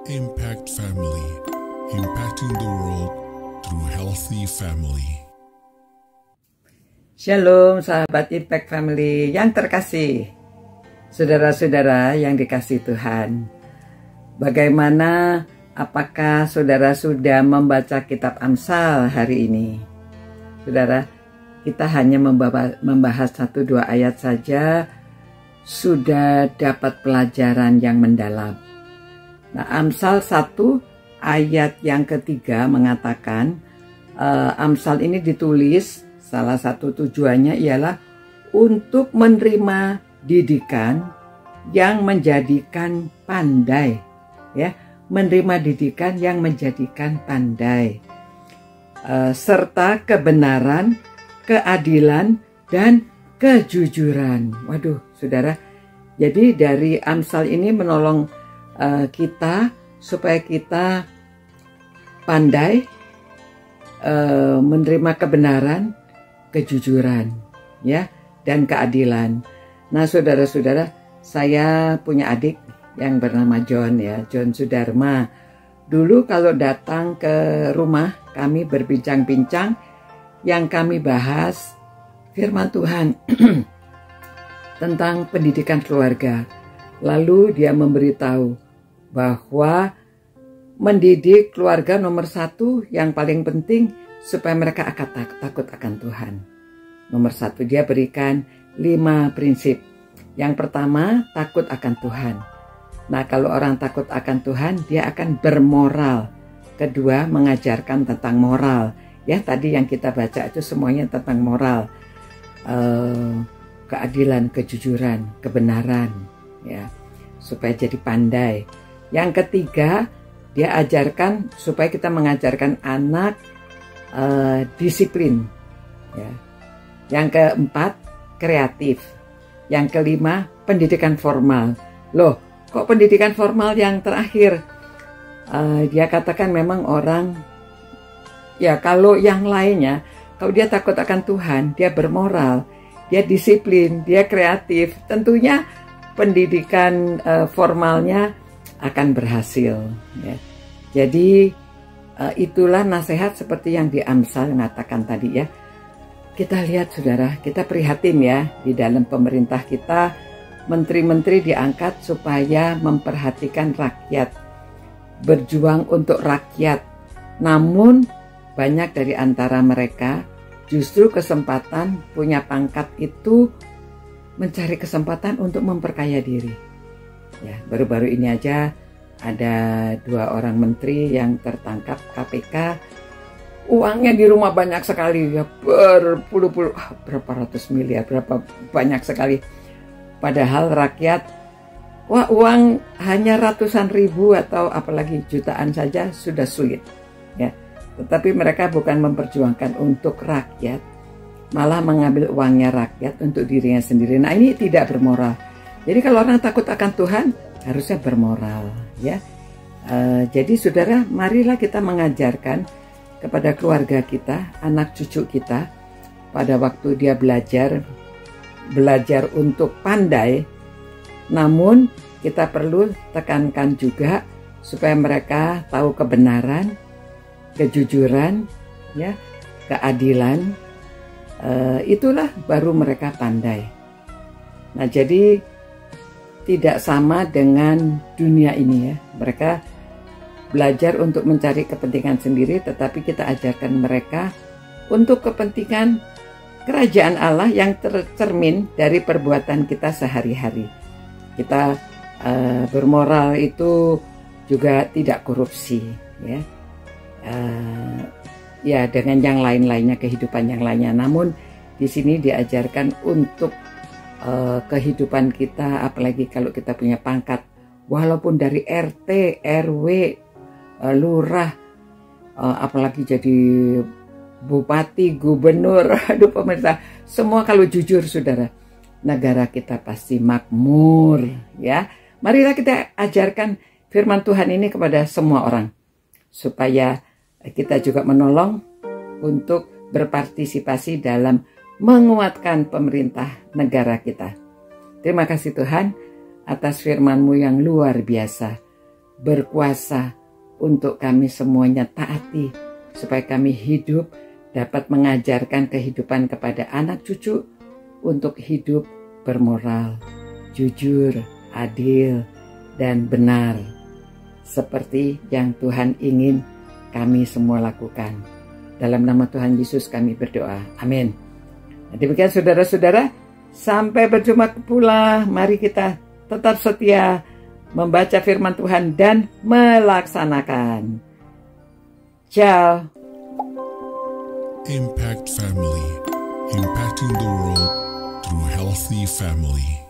Impact Family, impacting the world through healthy family. Shalom sahabat Impact Family yang terkasih, saudara-saudara yang dikasih Tuhan. Bagaimana, apakah saudara sudah membaca kitab Amsal hari ini? Saudara, kita hanya membahas 1-2 ayat saja, sudah dapat pelajaran yang mendalam. Nah, Amsal 1 ayat yang ketiga mengatakan, Amsal ini ditulis, salah satu tujuannya ialah untuk menerima didikan yang menjadikan pandai, ya, menerima didikan yang menjadikan pandai, serta kebenaran, keadilan, dan kejujuran. Waduh, saudara, jadi dari Amsal ini menolong kita supaya kita pandai menerima kebenaran, kejujuran, ya, dan keadilan. Nah, saudara-saudara, saya punya adik yang bernama John, ya, John Sudarma. Dulu kalau datang ke rumah kami berbincang-bincang, yang kami bahas firman Tuhan tentang pendidikan keluarga. Lalu dia memberitahu bahwa mendidik keluarga nomor 1 yang paling penting supaya mereka akan takut akan Tuhan. Nomor 1 dia berikan 5 prinsip. Yang pertama, takut akan Tuhan. Nah, kalau orang takut akan Tuhan, dia akan bermoral. Kedua, mengajarkan tentang moral. Ya, tadi yang kita baca itu semuanya tentang moral. Keadilan, kejujuran, kebenaran, ya, supaya jadi pandai. Yang ketiga, dia ajarkan supaya kita mengajarkan anak disiplin, ya. Yang keempat, kreatif. Yang kelima, pendidikan formal. Loh, kok pendidikan formal yang terakhir? Dia katakan memang orang, ya, kalau yang lainnya, kalau dia takut akan Tuhan, dia bermoral, dia disiplin, dia kreatif, tentunya pendidikan formalnya akan berhasil, ya. Jadi itulah nasihat seperti yang di Amsal mengatakan tadi, ya. Kita lihat, saudara, kita prihatin, ya, di dalam pemerintah kita, menteri-menteri diangkat supaya memperhatikan rakyat, berjuang untuk rakyat. Namun banyak dari antara mereka justru kesempatan punya pangkat itu mencari kesempatan untuk memperkaya diri. Ya, baru-baru ini aja ada 2 orang menteri yang tertangkap KPK. Uangnya di rumah banyak sekali, ya, berpuluh-puluh, berapa ratus miliar, berapa banyak sekali. Padahal rakyat, wah, uang hanya ratusan ribu atau apalagi jutaan saja sudah sulit, ya. Tetapi mereka bukan memperjuangkan untuk rakyat, malah mengambil uangnya rakyat untuk dirinya sendiri. Nah, ini tidak bermoral. Jadi kalau orang takut akan Tuhan, harusnya bermoral, ya. Jadi saudara, marilah kita mengajarkan kepada keluarga kita, anak cucu kita, pada waktu dia belajar untuk pandai. Namun kita perlu tekankan juga supaya mereka tahu kebenaran, kejujuran, ya, keadilan. Itulah baru mereka pandai. Nah, jadi tidak sama dengan dunia ini, ya. Mereka belajar untuk mencari kepentingan sendiri, tetapi kita ajarkan mereka untuk kepentingan kerajaan Allah yang tercermin dari perbuatan kita sehari-hari. Kita bermoral itu juga tidak korupsi, ya. Ya, dengan yang lain-lainnya, kehidupan yang lainnya. Namun di sini diajarkan untuk kehidupan kita, apalagi kalau kita punya pangkat, walaupun dari RT, RW, lurah, apalagi jadi bupati, gubernur, aduh, pemerintah, semua kalau jujur, saudara, negara kita pasti makmur, ya. Marilah kita ajarkan firman Tuhan ini kepada semua orang, supaya kita juga menolong untuk berpartisipasi dalam menguatkan pemerintah negara kita. Terima kasih Tuhan atas firman-Mu yang luar biasa. berkuasa untuk kami semuanya taati, supaya kami hidup dapat mengajarkan kehidupan kepada anak cucu untuk hidup bermoral, jujur, adil, dan benar, seperti yang Tuhan ingin kami semua lakukan. Dalam nama Tuhan Yesus kami berdoa. Amin. Nah, demikian saudara-saudara, sampai berjumpa pula. Mari kita tetap setia membaca firman Tuhan dan melaksanakan. Ciao. Impact Family, impacting the world through healthy family.